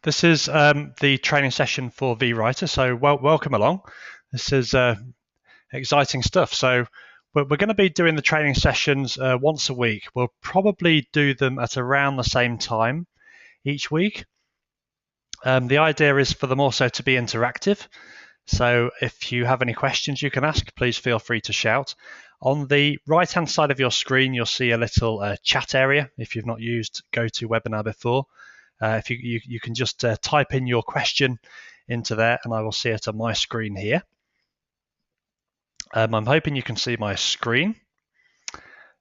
This is the training session for vWriter, so welcome along. This is exciting stuff. So we're going to be doing the training sessions once a week. We'll probably do them at around the same time each week. The idea is for them also to be interactive. So if you have any questions you can ask, please feel free to shout. On the right-hand side of your screen, you'll see a little chat area if you've not used GoToWebinar before. If you can just type in your question into there, and I will see it on my screen here. I'm hoping you can see my screen.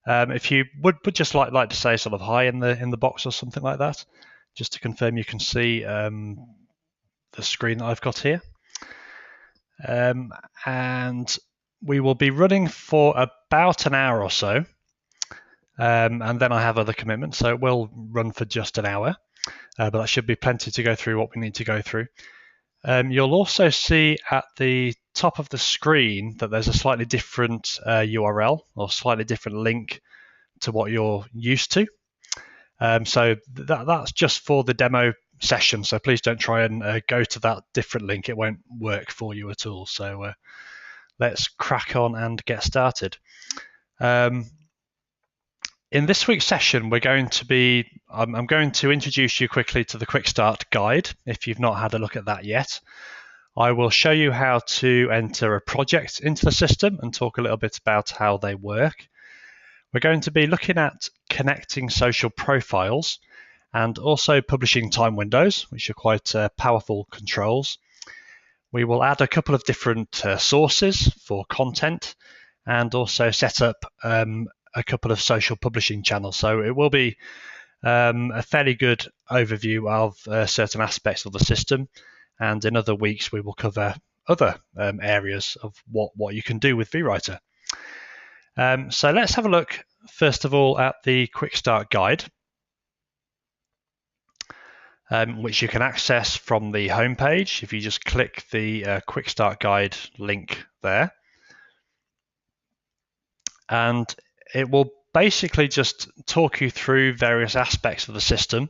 If you would just like to say sort of hi in the box or something like that, just to confirm you can see the screen that I've got here. And we will be running for about an hour or so, and then I have other commitments, so it will run for just an hour. But that should be plenty to go through what we need to go through. You'll also see at the top of the screen that there's a slightly different URL or slightly different link to what you're used to. So that's just for the demo session. So please don't try and go to that different link. It won't work for you at all. So let's crack on and get started. In this week's session, I'm going to introduce you quickly to the Quick Start guide, if you've not had a look at that yet. I will show you how to enter a project into the system and talk a little bit about how they work. We're going to be looking at connecting social profiles and also publishing time windows, which are quite powerful controls. We will add a couple of different sources for content and also set up a couple of social publishing channels. So it will be a fairly good overview of certain aspects of the system, and in other weeks we will cover other areas of what you can do with vWriter. So let's have a look first of all at the Quick Start guide, which you can access from the homepage if you just click the Quick Start guide link there. And it will basically just talk you through various aspects of the system.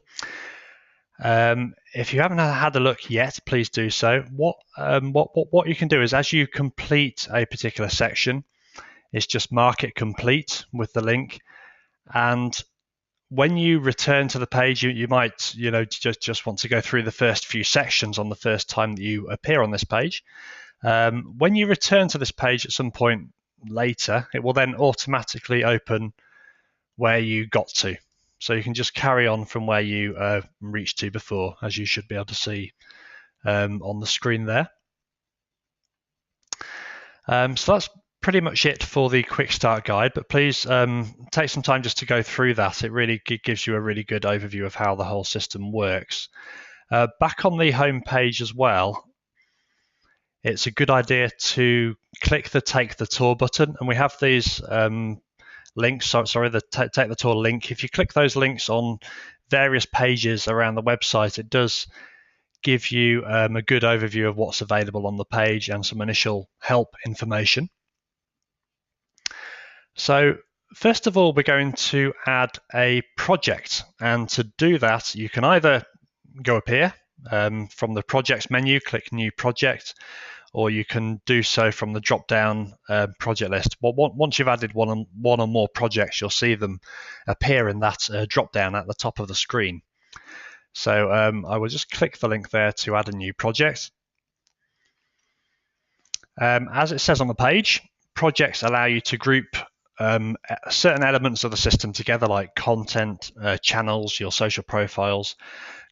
If you haven't had a look yet, please do so. What you can do is, as you complete a particular section, is just mark it complete with the link, and when you return to the page, you might just want to go through the first few sections on the first time that you appear on this page. When you return to this page at some point later, it will then automatically open where you got to. So you can just carry on from where you reached to before, as you should be able to see on the screen there. So that's pretty much it for the Quick Start guide, but please take some time just to go through that. It really gives you a really good overview of how the whole system works. Back on the home page as well, it's a good idea to click the Take the Tour button, and we have these links, the Take the Tour link. If you click those links on various pages around the website, it does give you a good overview of what's available on the page and some initial help information. So first of all, we're going to add a project, and to do that you can either go up here from the projects menu, click new project, or you can do so from the drop-down project list. Well, once you've added one or more projects, you'll see them appear in that drop-down at the top of the screen. So I will just click the link there to add a new project. As it says on the page, projects allow you to group certain elements of the system together, like content, channels, your social profiles,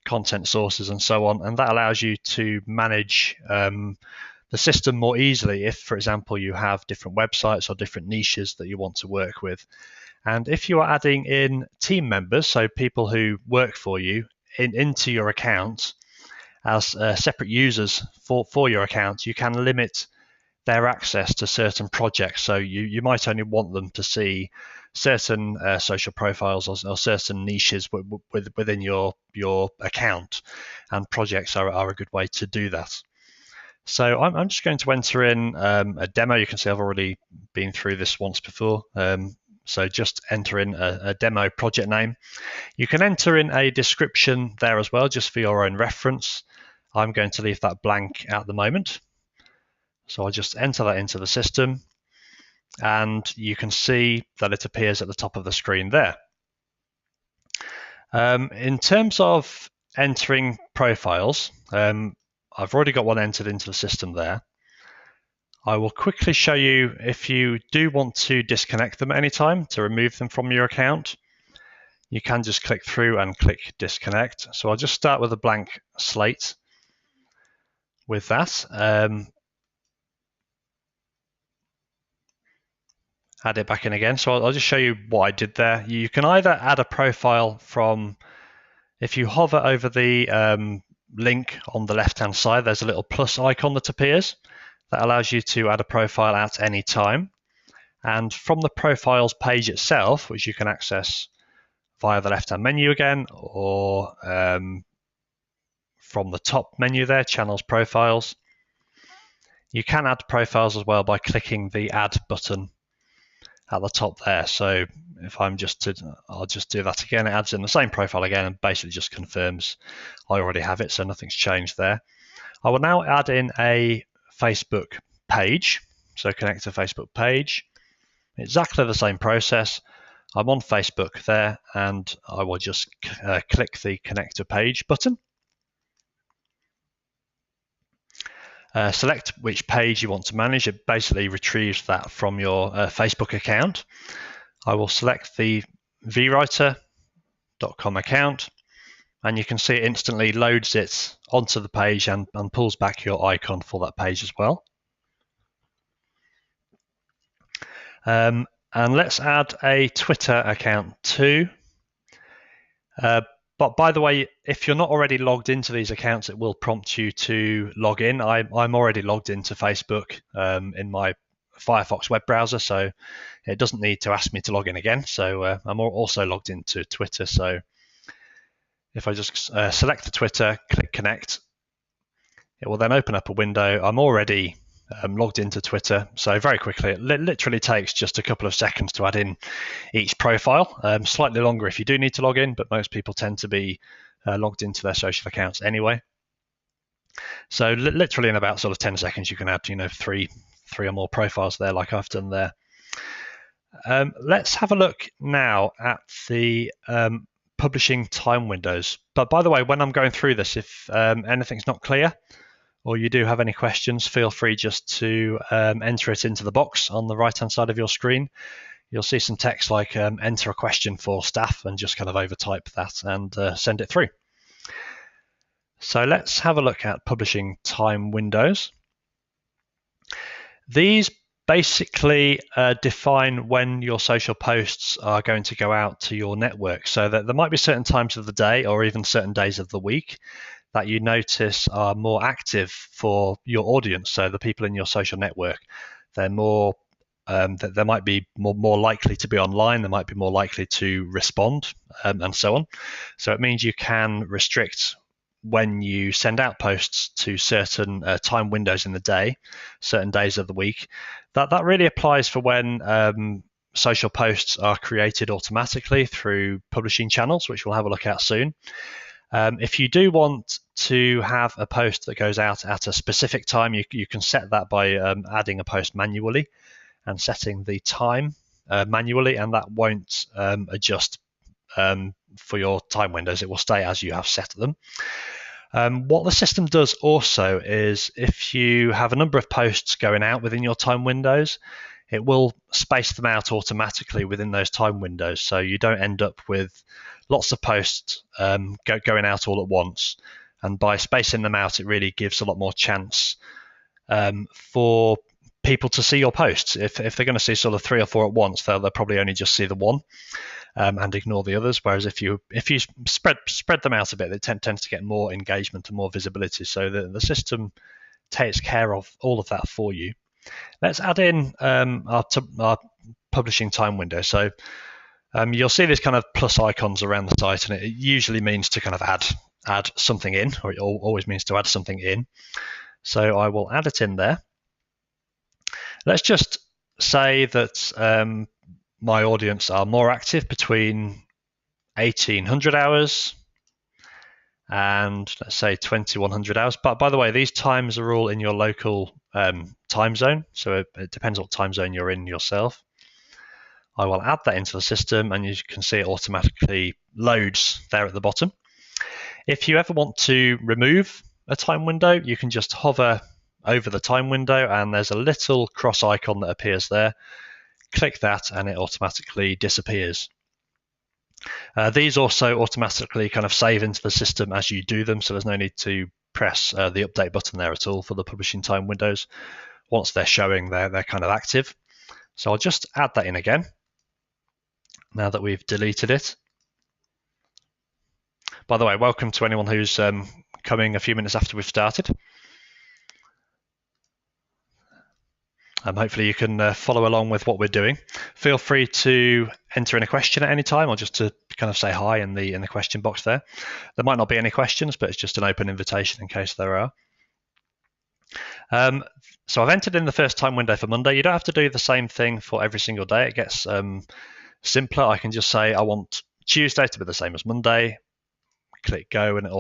content sources, and so on. And that allows you to manage the system more easily if, for example, you have different websites or different niches that you want to work with. And if you are adding in team members, so people who work for you, into your account as separate users for your account, you can limit their access to certain projects. So you might only want them to see certain social profiles or certain niches within your account, and projects are a good way to do that. So I'm just going to enter in a demo. You can see I've already been through this once before. So just enter in a demo project name. You can enter in a description there as well, just for your own reference. I'm going to leave that blank at the moment. So I'll just enter that into the system, and you can see that it appears at the top of the screen there. In terms of entering profiles, I've already got one entered into the system there. I will quickly show you if you do want to disconnect them at any time, to remove them from your account. You can just click through and click disconnect. So I'll just start with a blank slate with that. Add it back in again. So I'll just show you what I did there. You can either add a profile from, if you hover over the link on the left-hand side, there's a little plus icon that appears. That allows you to add a profile at any time. And from the profiles page itself, which you can access via the left-hand menu again, or from the top menu there, channels, profiles, you can add profiles as well by clicking the add button at the top there. So if I'll just do that again. It adds in the same profile again and basically just confirms I already have it, so nothing's changed there. I will now add in a Facebook page. So connect to Facebook page. Exactly the same process. I'm on Facebook there, and I will just click the connect to page button. Select which page you want to manage. It basically retrieves that from your Facebook account. I will select the vWriter.com account, and you can see it instantly loads it onto the page and pulls back your icon for that page as well. And let's add a Twitter account too. But by the way, if you're not already logged into these accounts, it will prompt you to log in. I'm already logged into Facebook in my Firefox web browser, so it doesn't need to ask me to log in again. So I'm also logged into Twitter. So if I just select the Twitter, click connect, it will then open up a window. I'm already logged into Twitter, so very quickly, it literally takes just a couple of seconds to add in each profile. Slightly longer if you do need to log in, but most people tend to be logged into their social accounts anyway. So literally in about sort of 10 seconds, you can add, three or more profiles there, like I've done there. Let's have a look now at the publishing time windows. But by the way, when I'm going through this, if anything's not clear, or you do have any questions, feel free just to enter it into the box on the right-hand side of your screen. You'll see some text like enter a question for staff, and just kind of overtype that and send it through. So let's have a look at publishing time windows. These basically define when your social posts are going to go out to your network, so that there might be certain times of the day or even certain days of the week that you notice are more active for your audience. So the people in your social network, they're more, they might be more likely to be online, they might be more likely to respond, and so on. So it means you can restrict when you send out posts to certain time windows in the day, certain days of the week. That really applies for when social posts are created automatically through publishing channels, which we'll have a look at soon. If you do want to have a post that goes out at a specific time, you can set that by adding a post manually and setting the time manually, and that won't adjust for your time windows. It will stay as you have set them. What the system does also is, if you have a number of posts going out within your time windows, it will space them out automatically within those time windows, so you don't end up with lots of posts going out all at once. And by spacing them out, it really gives a lot more chance for people to see your posts. If they're going to see sort of 3 or 4 at once, they'll probably only just see the one and ignore the others. Whereas if you spread them out a bit, it tends to get more engagement and more visibility. So the system takes care of all of that for you. Let's add in our publishing time window. So you'll see these kind of plus icons around the site, and it usually means to kind of add something in, or it always means to add something in. So I will add it in there. Let's just say that my audience are more active between 1800 hours and let's say 2100 hours. But by the way, these times are all in your local time zone, so it depends what time zone you're in yourself. I will add that into the system, and you can see it automatically loads there at the bottom. If you ever want to remove a time window, you can just hover over the time window, and there's a little cross icon that appears there. Click that, and it automatically disappears. These also automatically kind of save into the system as you do them, so there's no need to press the update button there at all for the publishing time windows. Once they're showing, they're kind of active. So I'll just add that in again now that we've deleted it. By the way, welcome to anyone who's coming a few minutes after we've started. Hopefully you can follow along with what we're doing. Feel free to enter in a question at any time, or just to kind of say hi in the question box there. There might not be any questions, but it's just an open invitation in case there are. So I've entered in the first time window for Monday. You don't have to do the same thing for every single day. It gets simpler. I can just say I want Tuesday to be the same as Monday. Click go, and it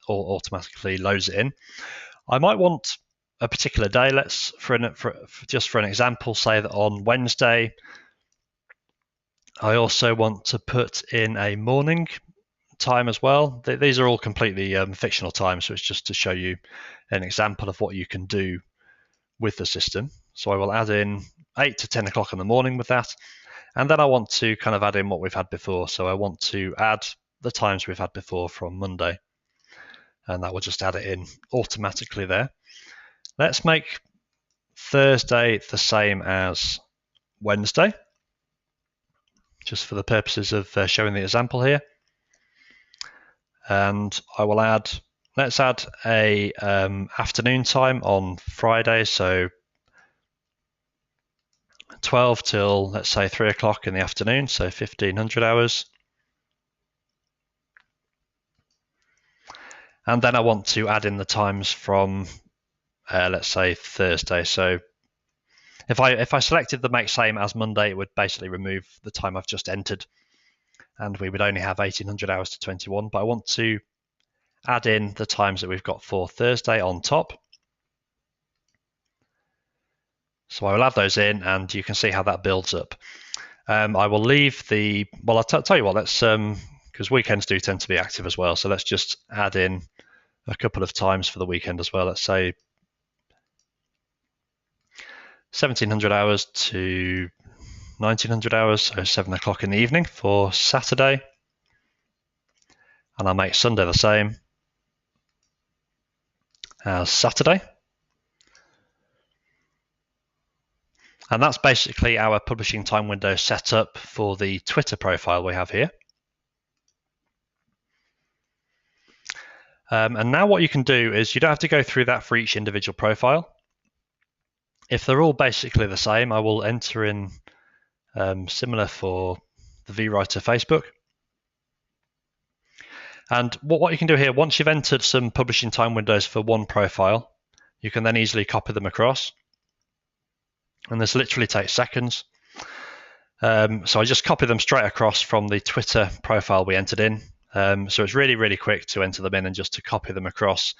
automatically loads it in. I might want a particular day. Let's, just for an example, say that on Wednesday, I also want to put in a morning time as well. These are all completely fictional times, so it's just to show you an example of what you can do with the system. So I will add in 8 to 10 o'clock in the morning with that. And then I want to kind of add in what we've had before. So I want to add the times we've had before from Monday. And that will just add it in automatically there. Let's make Thursday the same as Wednesday, just for the purposes of showing the example here. And I will let's add a afternoon time on Friday, so 12 till, let's say, 3 o'clock in the afternoon, so 1500 hours. And then I want to add in the times from, let's say, Thursday. So if I selected the make same as Monday, it would basically remove the time I've just entered, and we would only have 1800 hours to 21. But I want to add in the times that we've got for Thursday on top. So I will add those in, and you can see how that builds up. I will leave well, I'll tell you what, let's, because weekends do tend to be active as well. So let's just add in a couple of times for the weekend as well. Let's say 1700 hours to 1900 hours, so 7 o'clock in the evening for Saturday. And I'll make Sunday the same as Saturday. And that's basically our publishing time window set up for the Twitter profile we have here. And now what you can do is you don't have to go through that for each individual profile. If they're all basically the same, I will enter in similar for the vWriter Facebook. And what you can do here, once you've entered some publishing time windows for one profile, you can then easily copy them across. And this literally takes seconds. So I just copy them straight across from the Twitter profile we entered in. So it's really, really quick to enter them in and just to copy them across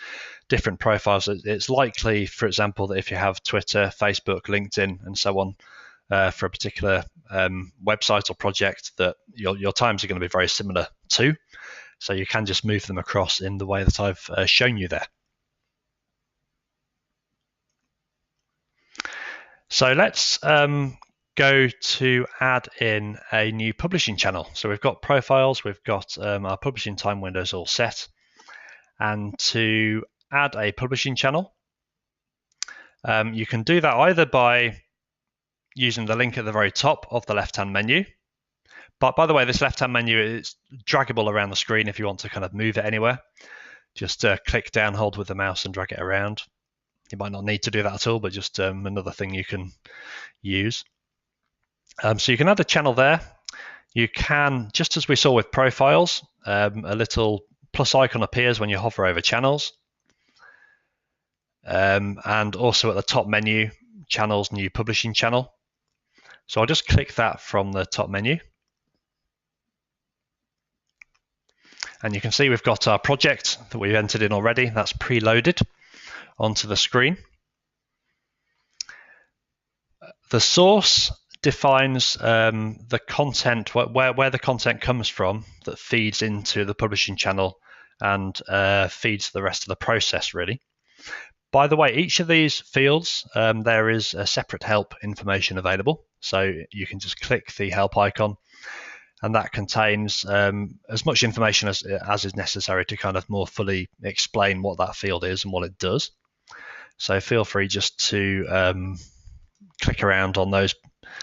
different profiles. It's likely, for example, that if you have Twitter, Facebook, LinkedIn, and so on for a particular website or project, that your times are going to be very similar too. So you can just move them across in the way that I've shown you there. So let's go to add in a new publishing channel. So we've got profiles, we've got our publishing time windows all set. And to add a publishing channel, you can do that either by using the link at the very top of the left-hand menu. But by the way, this left-hand menu is draggable around the screen if you want to kind of move it anywhere. Just click down, hold with the mouse and drag it around. You might not need to do that at all, but just another thing you can use. So you can add a channel there. You can, just as we saw with profiles, a little plus icon appears when you hover over channels. And also at the top menu, channels, new publishing channel. So I'll just click that from the top menu. And you can see we've got our project that we've entered in already. That's preloaded onto the screen. The source defines the content, where the content comes from that feeds into the publishing channel and feeds the rest of the process, really. By the way, each of these fields, there is a separate help information available. So you can just click the help icon, and that contains as much information as is necessary to kind of more fully explain what that field is and what it does. So feel free just to click around on those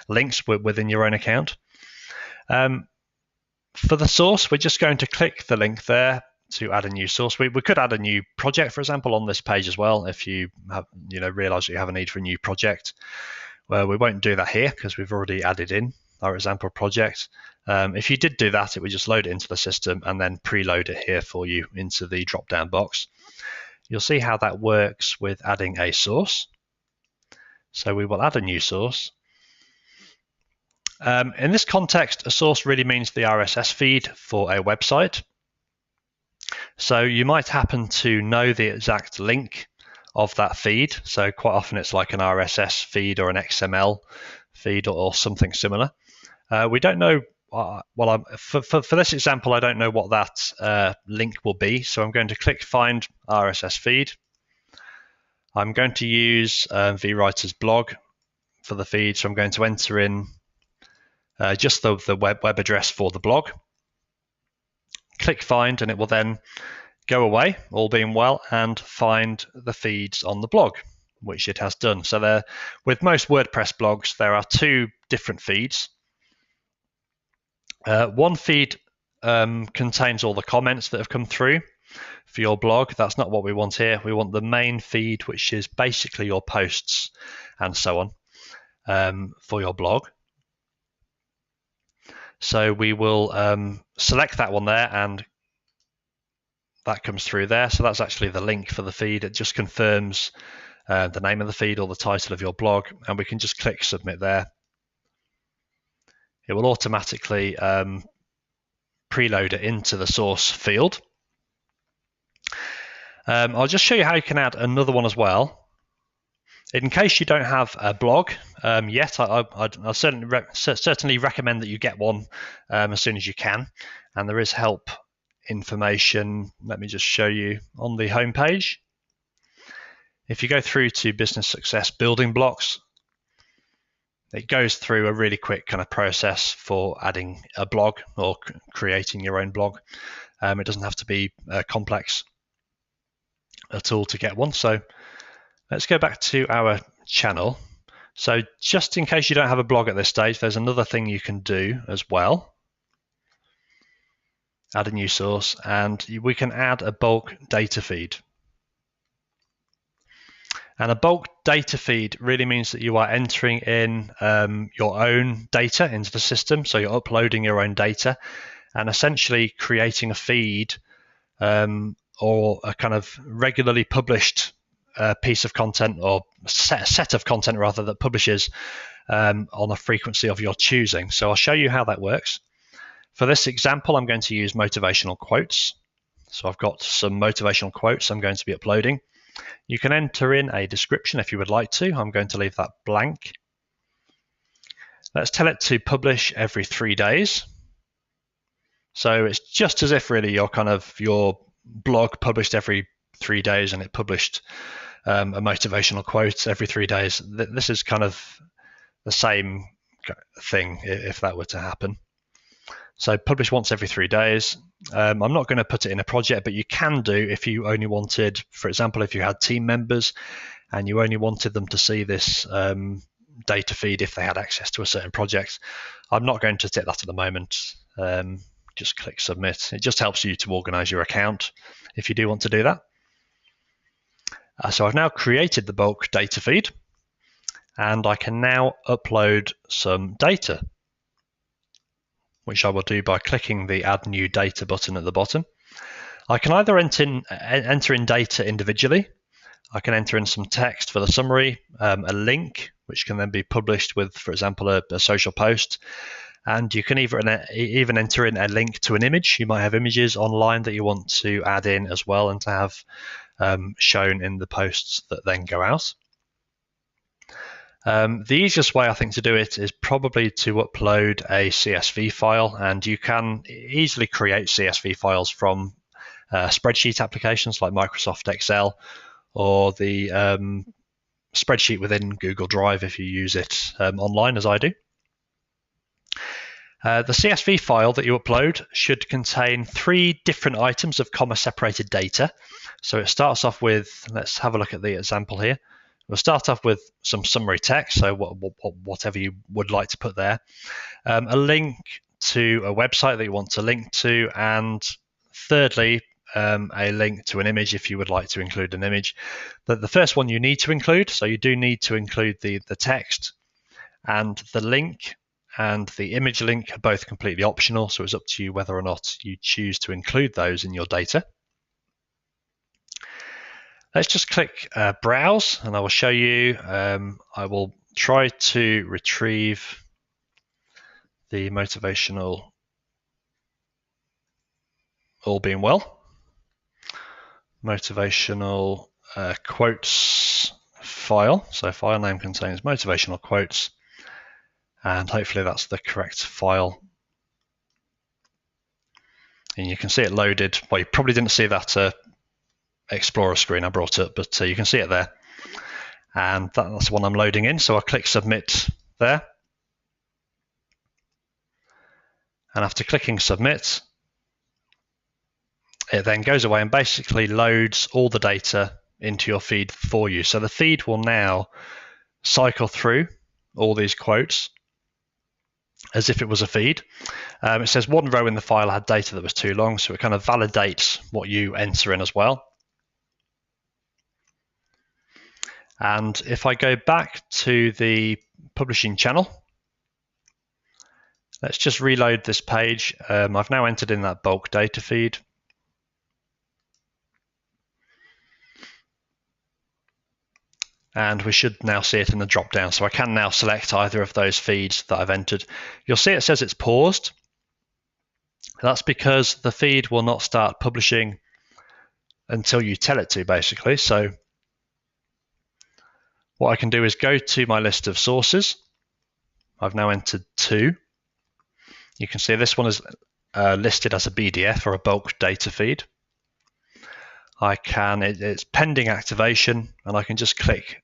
links within your own account. For the source, we're just going to click the link there to add a new source. We could add a new project, for example, on this page as well, if you have, realize that you have a need for a new project. Well, we won't do that here because we've already added in our example project. If you did do that, it would just load it into the system and then preload it here for you into the drop-down box. You'll see how that works with adding a source. So we will add a new source. In this context, a source really means the RSS feed for a website. So you might happen to know the exact link of that feed. So quite often it's like an RSS feed or an XML feed or something similar. We don't know, for this example, I don't know what that link will be. So I'm going to click Find RSS Feed. I'm going to use vWriter's blog for the feed. So I'm going to enter in just the web address for the blog. Click Find, and it will then go away, all being well, and find the feeds on the blog, which it has done. So with most WordPress blogs, there are two different feeds. One feed contains all the comments that have come through for your blog. That's not what we want here. We want the main feed, which is basically your posts and so on for your blog. So we will select that one there, and that comes through there. So that's actually the link for the feed. It just confirms the name of the feed or the title of your blog, and we can just click Submit there. It will automatically preload it into the source field. I'll just show you how you can add another one as well. In case you don't have a blog yet, I'll certainly recommend that you get one as soon as you can. And there is help information. Let me just show you on the home page. If you go through to Business Success Building Blocks, it goes through a really quick kind of process for adding a blog or creating your own blog. It doesn't have to be complex at all to get one. So let's go back to our channel. So just in case you don't have a blog at this stage, there's another thing you can do as well. Add a new source, and we can add a bulk data feed. And a bulk data feed really means that you are entering in your own data into the system. So you're uploading your own data and essentially creating a feed or a kind of regularly published piece of content, or set of content rather, that publishes on a frequency of your choosing. So I'll show you how that works. For this example, I'm going to use motivational quotes. So I've got some motivational quotes I'm going to be uploading. You can enter in a description if you would like to. I'm going to leave that blank. Let's tell it to publish every 3 days. So it's just as if really your blog published every 3 days and it published a motivational quote every 3 days. This is kind of the same thing if that were to happen. So publish once every 3 days. I'm not going to put it in a project, but you can do if you only wanted, for example, if you had team members and you only wanted them to see this data feed if they had access to a certain project. I'm not going to tick that at the moment. Just click Submit. It just helps you to organize your account if you do want to do that. So I've now created the bulk data feed, and I can now upload some data, which I will do by clicking the Add New Data button at the bottom. I can either enter in data individually. I can enter in some text for the summary, a link which can then be published with, for example, a social post. And you can even enter in a link to an image. You might have images online that you want to add in as well and to have shown in the posts that then go out. The easiest way, I think, to do it is probably to upload a CSV file, and you can easily create CSV files from spreadsheet applications like Microsoft Excel or the spreadsheet within Google Drive if you use it online, as I do. The CSV file that you upload should contain 3 different items of comma-separated data. So it starts off with, let's have a look at the example here. We'll start off with some summary text, so whatever you would like to put there. A link to a website that you want to link to, and thirdly, a link to an image if you would like to include an image. The first one you need to include, so you do need to include the text, and the link and the image link are both completely optional, so it's up to you whether or not you choose to include those in your data. Let's just click Browse, and I will show you. I will try to retrieve the motivational, all being well, motivational quotes file. So file name contains motivational quotes, and hopefully that's the correct file. And you can see it loaded. Well, you probably didn't see that Explorer screen I brought up, but you can see it there. And that's the one I'm loading in. So I'll click Submit there. And after clicking Submit, it then goes away and basically loads all the data into your feed for you. So the feed will now cycle through all these quotes as if it was a feed. It says one row in the file had data that was too long, so it kind of validates what you enter in as well. And if I go back to the publishing channel, let's just reload this page. I've now entered in that bulk data feed. And we should now see it in the drop down. So I can now select either of those feeds that I've entered. You'll see it says it's paused. That's because the feed will not start publishing until you tell it to, basically. So what I can do is go to my list of sources. I've now entered 2. You can see this one is listed as a BDF or a bulk data feed. It's pending activation, and I can just click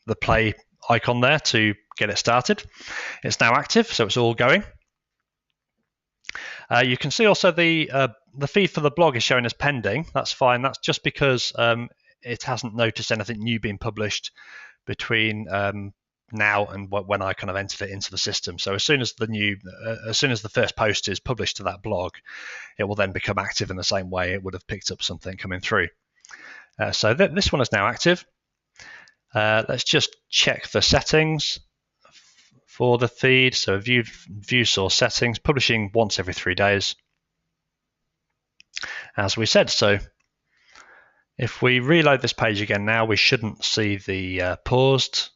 the play icon there to get it started. It's now active, so it's all going. You can see also the feed for the blog is showing as pending. That's fine. That's just because it hasn't noticed anything new being published between now and when I kind of entered it into the system. So as soon as the first post is published to that blog, it will then become active in the same way it would have picked up something coming through. So this one is now active. Let's just check the settings for the feed. So view source settings, publishing once every 3 days, as we said. So if we reload this page again now, we shouldn't see the paused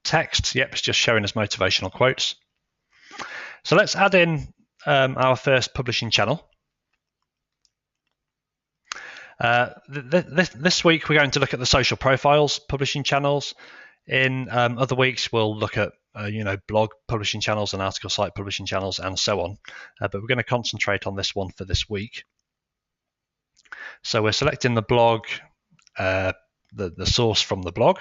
text. Yep, it's just showing us motivational quotes. So let's add in our first publishing channel. This week we're going to look at the social profiles publishing channels. In other weeks we'll look at blog publishing channels and article site publishing channels and so on. But we're going to concentrate on this one for this week. So we're selecting the blog, the source from the blog.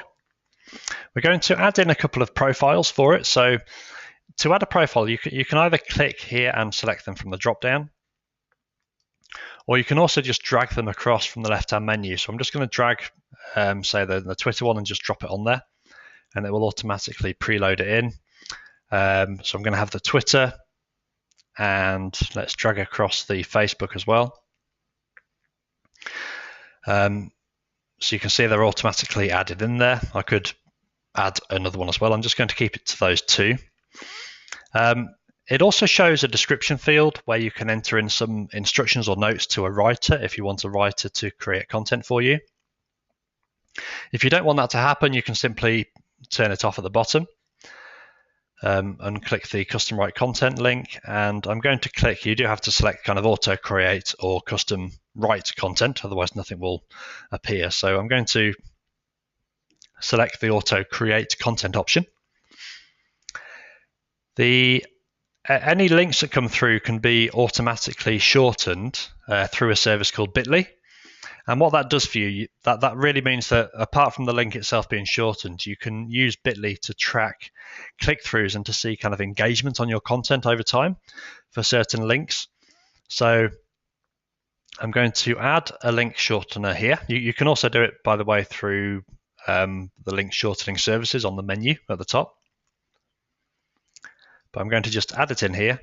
We're going to add in a couple of profiles for it. So to add a profile, you can either click here and select them from the drop down, or you can also just drag them across from the left-hand menu. So I'm just going to drag, say, the Twitter one and just drop it on there, and it will automatically preload it in. So I'm going to have the Twitter, and let's drag across the Facebook as well. So you can see they're automatically added in there. I could add another one as well. I'm just going to keep it to those 2. It also shows a description field where you can enter in some instructions or notes to a writer if you want a writer to create content for you. If you don't want that to happen, you can simply turn it off at the bottom. Unclick the custom write content link, and I'm going to click, you do have to select kind of auto create or custom write content, otherwise nothing will appear. So I'm going to select the auto create content option. Any links that come through can be automatically shortened through a service called Bitly. And what that does for you, that really means that apart from the link itself being shortened, you can use Bitly to track click-throughs and to see kind of engagement on your content over time for certain links. So I'm going to add a link shortener here. You can also do it, by the way, through the link shortening services on the menu at the top. But I'm going to just add it in here.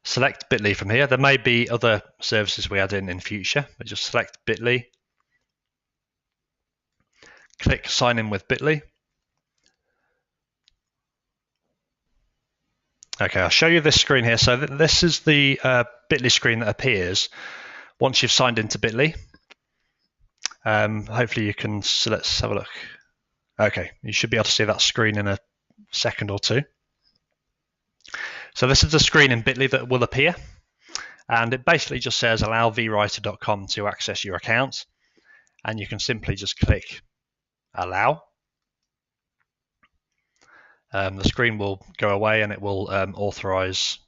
Select Bitly from here. There may be other services we add in future, but just select Bitly. Click sign in with Bitly. Okay, I'll show you this screen here. So this is the Bitly screen that appears once you've signed into Bitly. Hopefully you can, so let's have a look. Okay, you should be able to see that screen in a second or two. So this is the screen in Bitly that will appear, and it basically just says allow vWriter.com to access your account, and you can simply just click allow. The screen will go away and it will authorize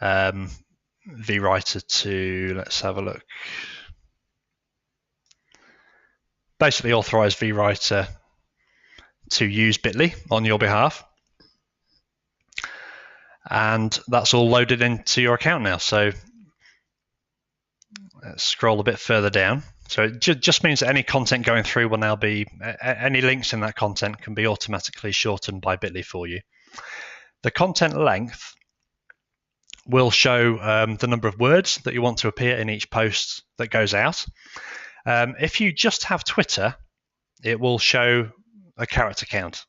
vWriter to, let's have a look, basically authorize vWriter to use Bitly on your behalf. And that's all loaded into your account now. So let's scroll a bit further down. So it just means that any content going through will now be, any links in that content can be automatically shortened by Bitly for you. The content length will show the number of words that you want to appear in each post that goes out. If you just have Twitter, it will show a character count.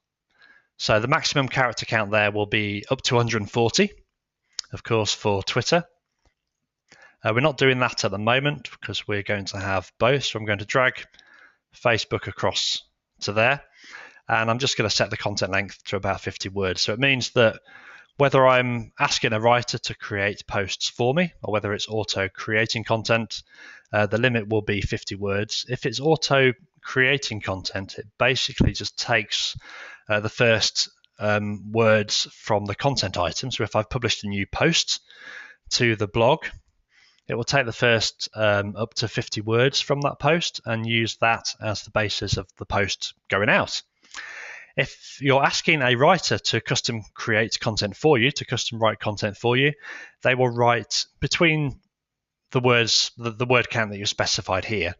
So the maximum character count there will be up to 140, of course, for Twitter. We're not doing that at the moment because we're going to have both. So I'm going to drag Facebook across to there. And I'm just going to set the content length to about 50 words. So it means that whether I'm asking a writer to create posts for me or whether it's auto creating content, the limit will be 50 words. If it's auto creating content, it basically just takes the first words from the content item. So if I've published a new post to the blog, it will take the first up to 50 words from that post and use that as the basis of the post going out. If you're asking a writer to custom create content for you, to custom write content for you, they will write between the words, the word count that you specified here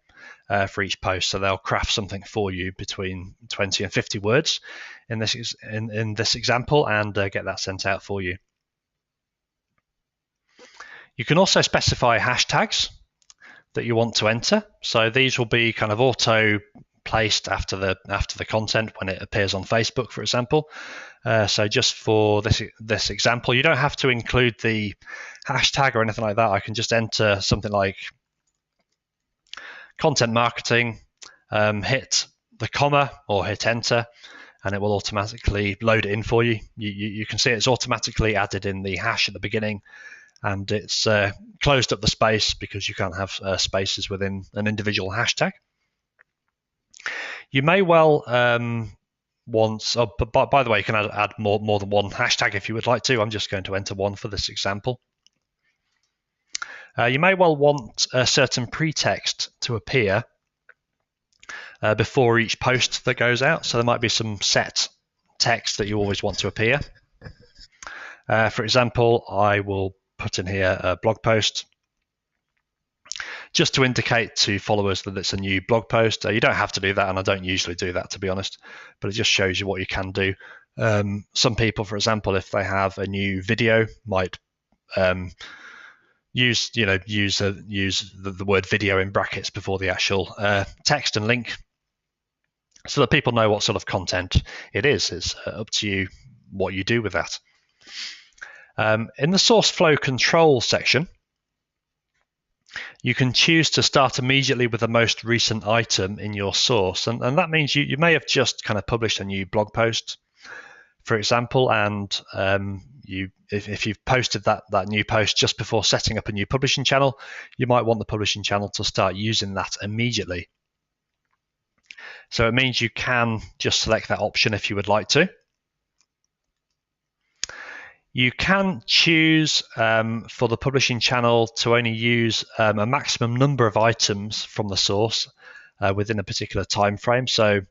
for each post. So they'll craft something for you between 20 and 50 words in this example and get that sent out for you. You can also specify hashtags that you want to enter. So these will be kind of auto placed after the content when it appears on Facebook, for example. So just for this example, you don't have to include the hashtag or anything like that. I can just enter something like content marketing, hit the comma or hit enter, and it will automatically load it in for you. You can see it's automatically added in the hash at the beginning, and it's closed up the space because you can't have spaces within an individual hashtag. You may well want, by the way, you can add more than one hashtag if you would like to. I'm just going to enter one for this example. You may well want a certain pretext to appear before each post that goes out. So there might be some set text that you always want to appear. For example, I will put in here a blog post just to indicate to followers that it's a new blog post. You don't have to do that, and I don't usually do that, to be honest, but it just shows you what you can do. Some people, for example, if they have a new video, might use the word video in brackets before the actual text and link, so that people know what sort of content it is. It's up to you what you do with that. In the source flow control section, You can choose to start immediately with the most recent item in your source, and that means you may have just kind of published a new blog post, for example, and if you've posted that new post just before setting up a new publishing channel, you might want the publishing channel to start using that immediately. So it means you can just select that option if you would like to. You can choose for the publishing channel to only use a maximum number of items from the source within a particular time frame. So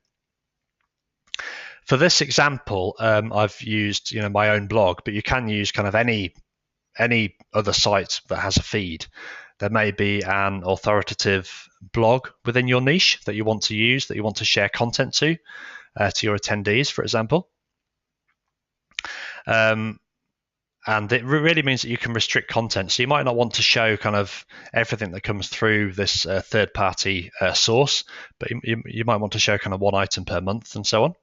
for this example, I've used my own blog, but you can use kind of any other site that has a feed. There may be an authoritative blog within your niche that you want to use, that you want to share content to your attendees, for example. And it really means that you can restrict content. So you might not want to show kind of everything that comes through this third-party source, but you might want to show kind of one item per month and so on.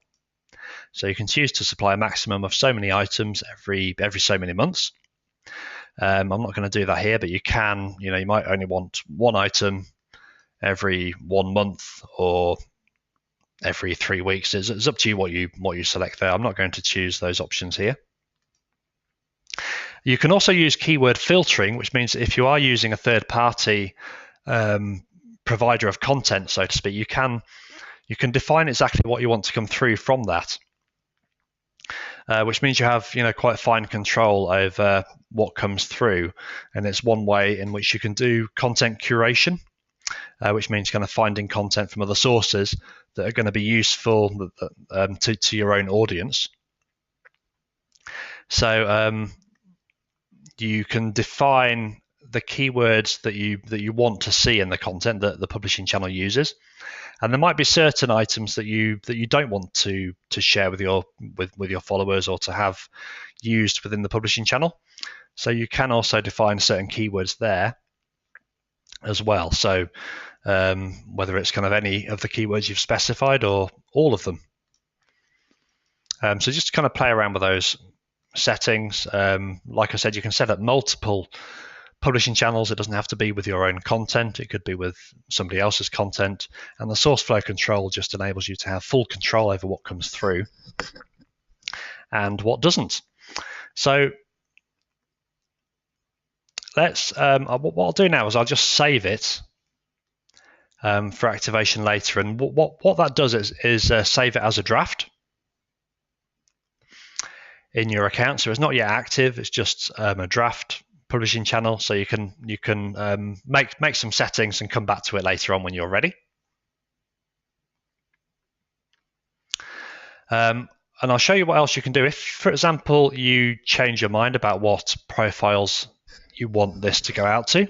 So you can choose to supply a maximum of so many items every so many months. I'm not going to do that here, but you can, you might only want one item every 1 month or every 3 weeks. It's up to you what you select there. I'm not going to choose those options here. You can also use keyword filtering, which means if you are using a third-party provider of content, so to speak, you can define exactly what you want to come through from that, which means you have quite fine control over what comes through, and it's one way in which you can do content curation, which means kind of finding content from other sources that are going to be useful to your own audience. So you can define the keywords that you want to see in the content that the publishing channel uses, and there might be certain items that you don't want to share with your followers or to have used within the publishing channel. So you can also define certain keywords there as well. So whether it's kind of any of the keywords you've specified or all of them. So just to kind of play around with those settings. Like I said, you can set up multiple publishing channels. It doesn't have to be with your own content. It could be with somebody else's content. And the source flow control just enables you to have full control over what comes through and what doesn't. So let's. What I'll do now is I'll just save it for activation later. And what that does is save it as a draft in your account. So it's not yet active. It's just a draft publishing channel. So you can make some settings and come back to it later on when you're ready. And I'll show you what else you can do. If, for example, you change your mind about what profiles you want this to go out to,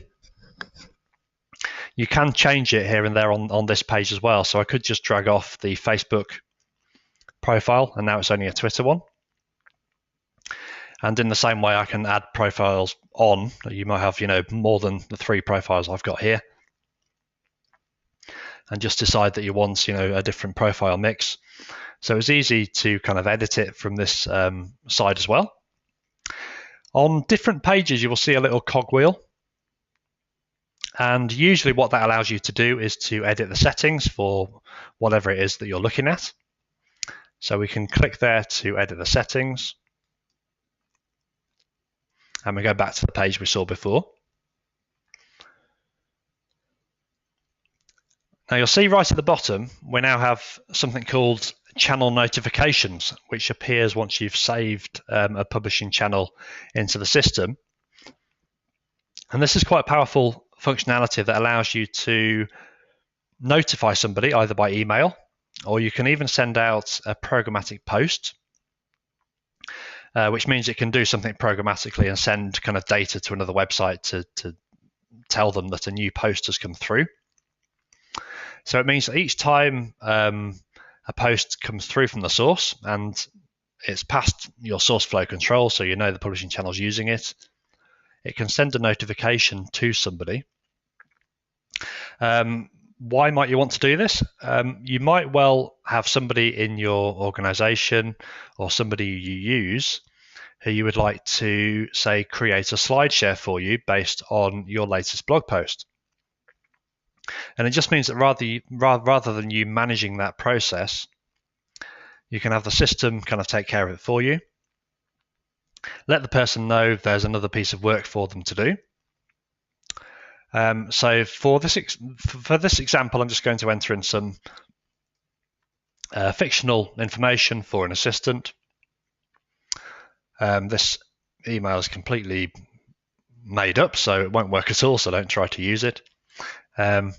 you can change it here and there on this page as well. So I could just drag off the Facebook profile, and now it's only a Twitter one. And in the same way, I can add profiles on. You might have, more than the 3 profiles I've got here, and just decide that you want, a different profile mix. So it's easy to kind of edit it from this side as well. On different pages, you will see a little cogwheel. And usually what that allows you to do is to edit the settings for whatever it is that you're looking at. So we can click there to edit the settings. And we go back to the page we saw before. Now you'll see right at the bottom, we now have something called channel notifications, which appears once you've saved a publishing channel into the system. And this is quite a powerful functionality that allows you to notify somebody either by email, or you can even send out a programmatic post, which means it can do something programmatically and send kind of data to another website to tell them that a new post has come through. So it means that each time a post comes through from the source and it's past your source flow control, so the publishing channel is using it, it can send a notification to somebody. Why might you want to do this? You might well have somebody in your organization or somebody you use who you would like to, say, create a slide share for you based on your latest blog post. And it just means that rather than you managing that process, you can have the system kind of take care of it for you. Let the person know there's another piece of work for them to do. So for this example, I'm just going to enter in some fictional information for an assistant. This email is completely made up, so it won't work at all, so don't try to use it. Let's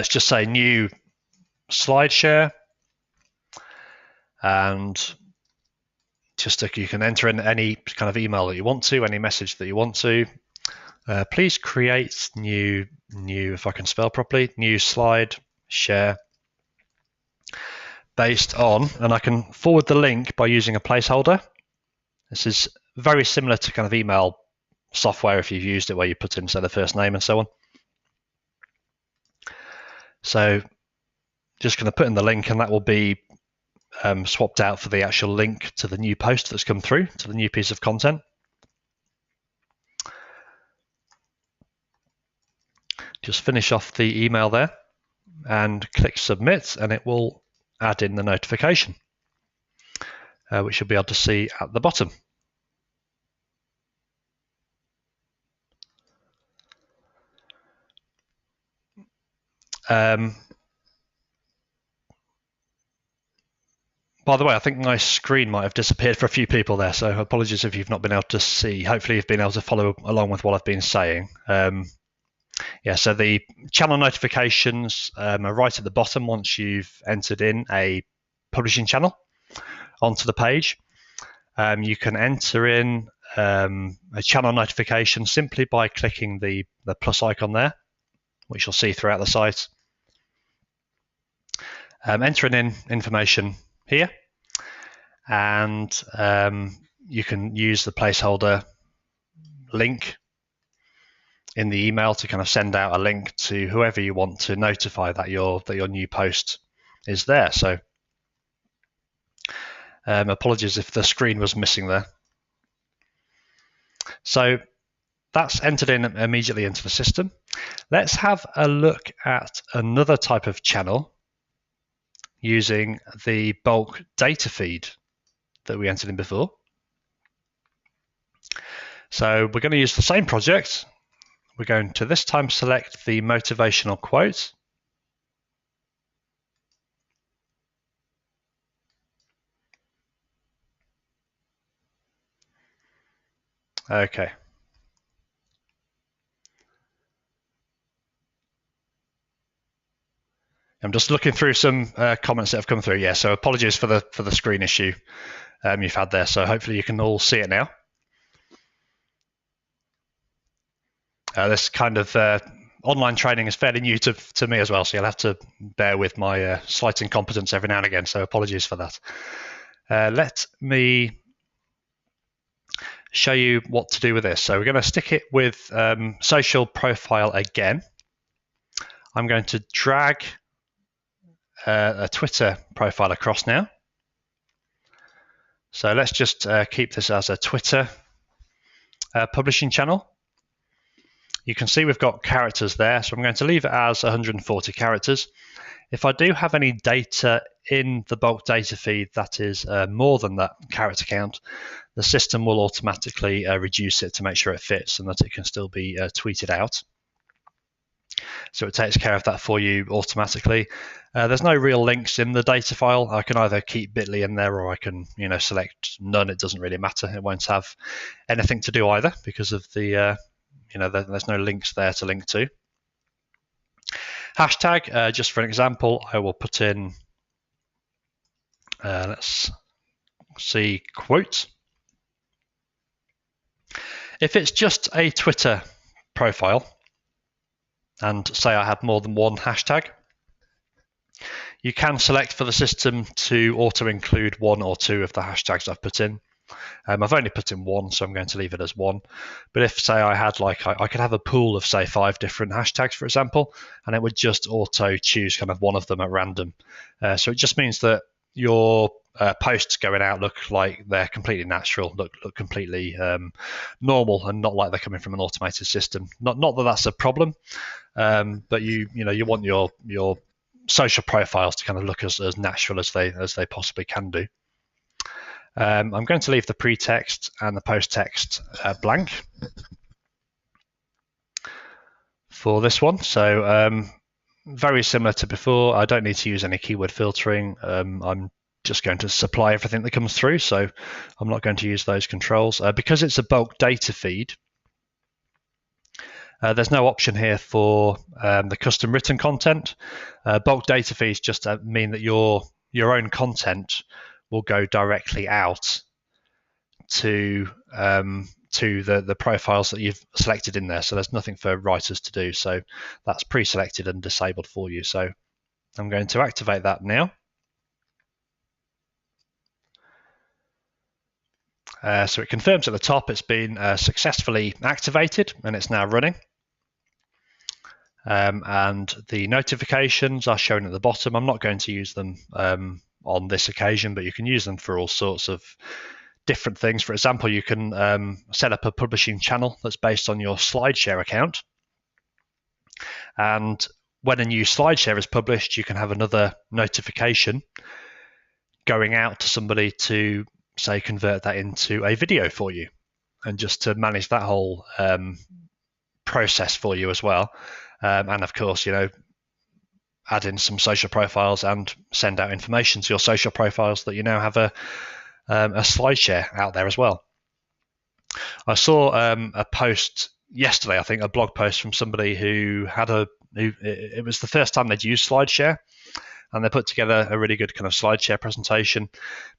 just say new slide share, and just you can enter in any kind of email that you want to, any message that you want to. Please create new, if I can spell properly, new slide share based on, and I can forward the link by using a placeholder. This is very similar to kind of email software if you've used it, where you put in, say, the first name and so on. So just going to put in the link, and that will be swapped out for the actual link to the new post that's come through, to the new piece of content. Just finish off the email there and click submit, and it will add in the notification, which you'll be able to see at the bottom. By the way, I think my screen might have disappeared for a few people there, so apologies if you've not been able to see. Hopefully you've been able to follow along with what I've been saying. Yeah, so the channel notifications are right at the bottom once you've entered in a publishing channel onto the page. You can enter in a channel notification simply by clicking the plus icon there, which you'll see throughout the site. Entering in information here, and you can use the placeholder link in the email to kind of send out a link to whoever you want to notify that your new post is there. So apologies if the screen was missing there. So that's entered in immediately into the system. Let's have a look at another type of channel using the bulk data feed that we entered in before. So we're going to use the same project. We're going to this time select the motivational quote. Okay. I'm just looking through some comments that have come through. Yeah, so apologies for the screen issue you've had there. So hopefully you can all see it now. This kind of online training is fairly new to me as well, so you'll have to bear with my slight incompetence every now and again. So apologies for that. Let me show you what to do with this. So we're going to stick it with social profile again. I'm going to drag a Twitter profile across now. So let's just keep this as a Twitter publishing channel. You can see we've got characters there, so I'm going to leave it as 140 characters. If I do have any data in the bulk data feed that is more than that character count, the system will automatically reduce it to make sure it fits and that it can still be tweeted out. So it takes care of that for you automatically. There's no real links in the data file. I can either keep bit.ly in there, or I can select none. It doesn't really matter. It won't have anything to do either because of the there's no links there to link to. Hashtag, just for an example, I will put in, let's see, quote. If it's just a Twitter profile, and say I had more than one hashtag, you can select for the system to auto-include one or two of the hashtags I've put in. I've only put in one, so I'm going to leave it as one. But if, say, I had I could have a pool of, say, 5 different hashtags, for example, and it would just auto choose kind of one of them at random. So it just means that your posts going out look like they're completely natural, look completely normal, and not like they're coming from an automated system. Not that that's a problem, but you want your social profiles to kind of look as natural as they possibly can do. I'm going to leave the pre-text and the post-text blank for this one. So very similar to before. I don't need to use any keyword filtering. I'm just going to supply everything that comes through, so I'm not going to use those controls. Because it's a bulk data feed, there's no option here for the custom written content. Bulk data feeds just mean that your own content will go directly out to the profiles that you've selected in there. So there's nothing for writers to do. So that's pre-selected and disabled for you. So I'm going to activate that now. So it confirms at the top it's been successfully activated and it's now running. And the notifications are shown at the bottom. I'm not going to use them on this occasion, but you can use them for all sorts of different things. For example, you can set up a publishing channel that's based on your SlideShare account. And when a new SlideShare is published, you can have another notification going out to somebody to, say, convert that into a video for you, and just to manage that whole process for you as well. And of course, add in some social profiles and send out information to your social profiles that you now have a SlideShare out there as well. I saw a post yesterday, I think, a blog post from somebody who it was the first time they'd used SlideShare, and they put together a really good kind of SlideShare presentation,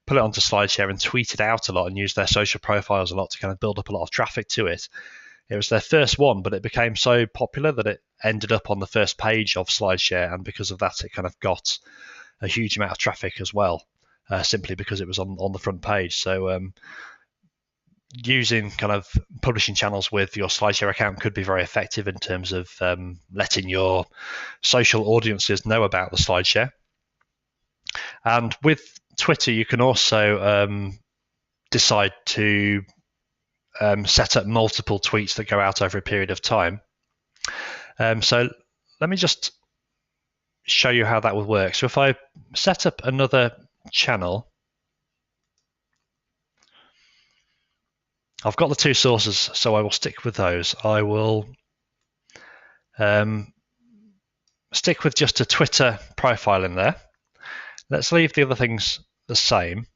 put it onto SlideShare and tweeted out a lot and used their social profiles a lot to kind of build up a lot of traffic to it. It was their first one, but it became so popular that it ended up on the first page of SlideShare, and because of that, it kind of got a huge amount of traffic as well, simply because it was on the front page. So using kind of publishing channels with your SlideShare account could be very effective in terms of letting your social audiences know about the SlideShare. And with Twitter, you can also decide to set up multiple tweets that go out over a period of time. So let me just show you how that would work. So if I set up another channel, I've got the two sources, so I will stick with those. I will stick with just a Twitter profile in there. Let's leave the other things the same.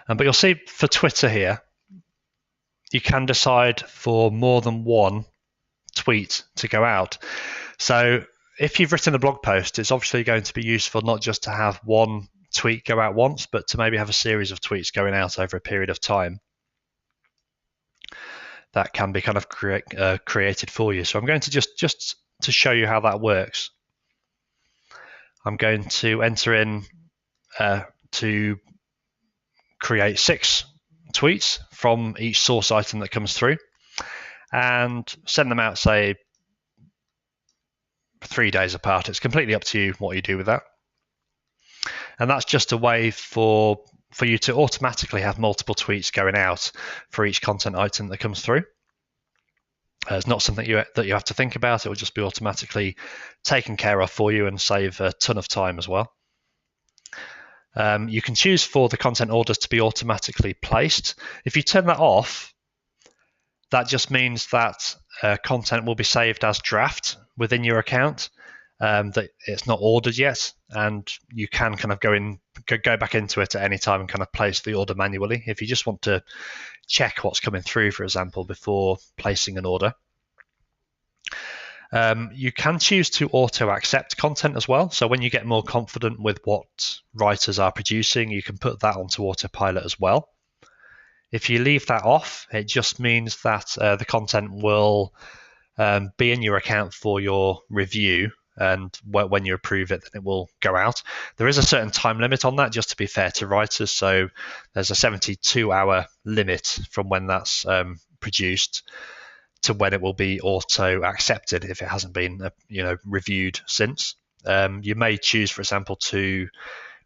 But you'll see for Twitter here, you can decide for more than one tweet to go out. So if you've written a blog post, it's obviously going to be useful not just to have one tweet go out once, but to maybe have a series of tweets going out over a period of time. That can be kind of created for you. So I'm going to just to show you how that works, I'm going to enter in to create 6 tweets from each source item that comes through, and send them out, say, 3 days apart. It's completely up to you what you do with that. And that's just a way for you to automatically have multiple tweets going out for each content item that comes through. It's not something that you have to think about. It will just be automatically taken care of for you and save a ton of time as well. You can choose for the content orders to be automatically placed. If you turn that off, that just means that content will be saved as draft within your account, that it's not ordered yet, and you can kind of go back into it at any time and kind of place the order manually if you just want to check what's coming through, for example, before placing an order. You can choose to auto accept content as well. So when you get more confident with what writers are producing, you can put that onto autopilot as well. If you leave that off, it just means that the content will be in your account for your review, and when you approve it, then it will go out. There is a certain time limit on that, just to be fair to writers. So there's a 72-hour limit from when that's produced to when it will be auto accepted if it hasn't been reviewed since. You may choose, for example, to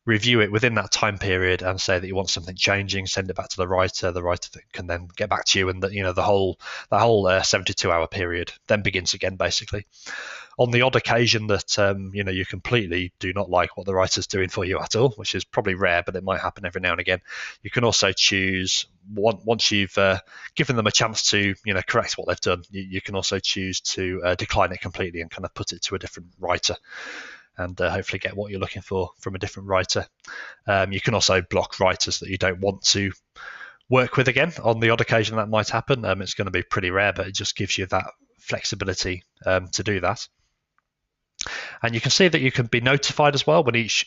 review it within that time period and say that you want something changing, send it back to the writer can then get back to you, and the whole 72-hour period then begins again, basically. On the odd occasion that you completely do not like what the writer's doing for you at all, which is probably rare, but it might happen every now and again, you can also choose, once you've given them a chance to correct what they've done, you can also choose to decline it completely and kind of put it to a different writer, and hopefully get what you're looking for from a different writer. You can also block writers that you don't want to work with again. On the odd occasion that might happen. It's going to be pretty rare, but it just gives you that flexibility to do that. And you can see that you can be notified as well when each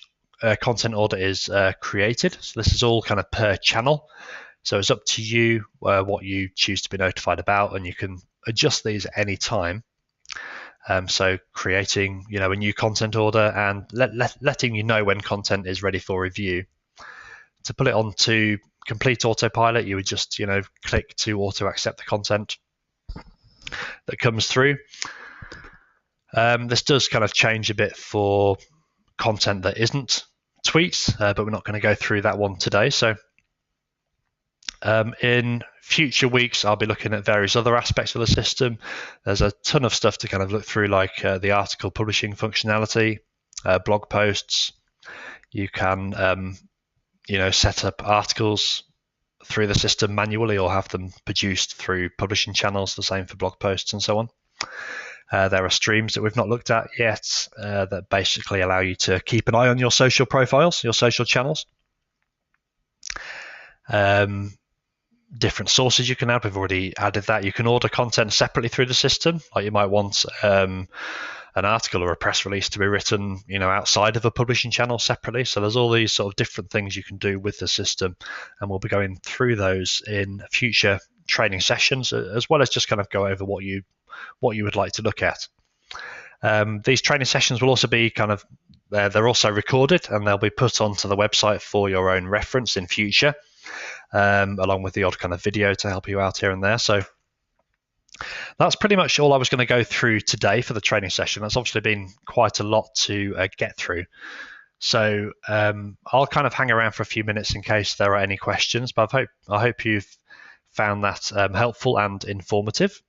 content order is created. So this is all kind of per channel. So it's up to you what you choose to be notified about, and you can adjust these at any time. So creating a new content order and letting you know when content is ready for review. To put it onto complete autopilot, you would just click to auto accept the content that comes through. This does kind of change a bit for content that isn't tweets, but we're not going to go through that one today. So in future weeks, I'll be looking at various other aspects of the system. There's a ton of stuff to kind of look through, like the article publishing functionality, blog posts. You can set up articles through the system manually or have them produced through publishing channels, the same for blog posts and so on. There are streams that we've not looked at yet that basically allow you to keep an eye on your social profiles, your social channels. Different sources you can add. We've already added that. You can order content separately through the system. Like you might want an article or a press release to be written, outside of a publishing channel separately. So there's all these sort of different things you can do with the system, and we'll be going through those in future training sessions, as well as just kind of go over what you would like to look at. These training sessions will also be they're also recorded, and they'll be put onto the website for your own reference in future, along with the odd kind of video to help you out here and there. So that's pretty much all I was going to go through today for the training session. That's obviously been quite a lot to get through. So I'll kind of hang around for a few minutes in case there are any questions, but I hope you've found that helpful and informative.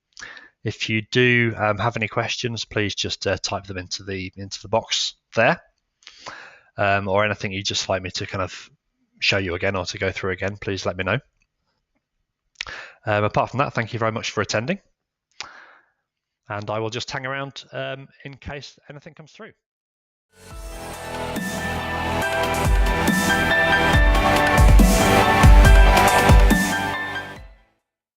If you do have any questions, please just type them into the box there, or anything you'd just like me to kind of show you again or to go through again, please let me know. Apart from that, thank you very much for attending, and I will just hang around in case anything comes through.